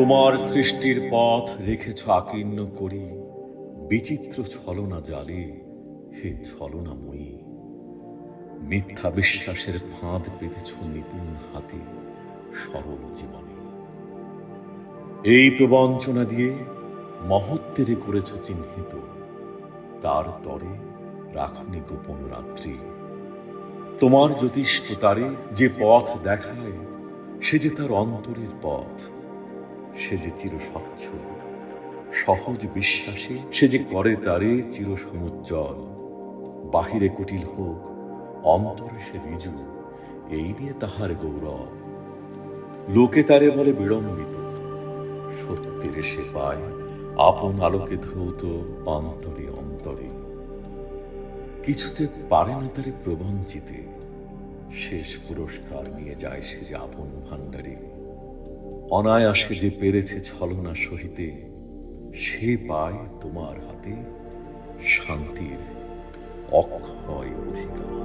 তোমার সৃষ্টির পথ রেখেছ আকীর্ণ করি, বিচিত্র ছলনা জালে, হে ছলনাময়ী। মিথ্যা বিশ্বাসের ফাঁদ পেতেছ নিপুণ হাতে সরল জীবনে। এই প্রবঞ্চনা দিয়ে মহত্বেরে করেছ চিহ্নিত, তার তরে রাখনি গোপন রাত্রি। তোমার জ্যোতিষ্ক তারে যে পথ দেখায়, সে যে তার অন্তরের পথ, সে যে চির স্বচ্ছ। সহজ বিশ্বাসে সে যে করে তারে চির সমুজ্জ্বল। বাহিরে কুটিল হোক, অন্তরে সে ঋজু, এই নিয়ে তাহার গৌরব। লোকে তারে বলে বিড়ম্বিত, সত্যের সে পায় আপন আলোকে ধৌত অন্তরে অন্তরে। কিছুতে পারে না তারে প্রবঞ্চিতে, শেষ পুরস্কার নিয়ে যায় সে যে আপন ভাণ্ডারে। অনায়াসে যে পেরেছে ছলনা সহিতে, সে পায় তোমার হাতে শান্তির অক্ষয় অধিকার।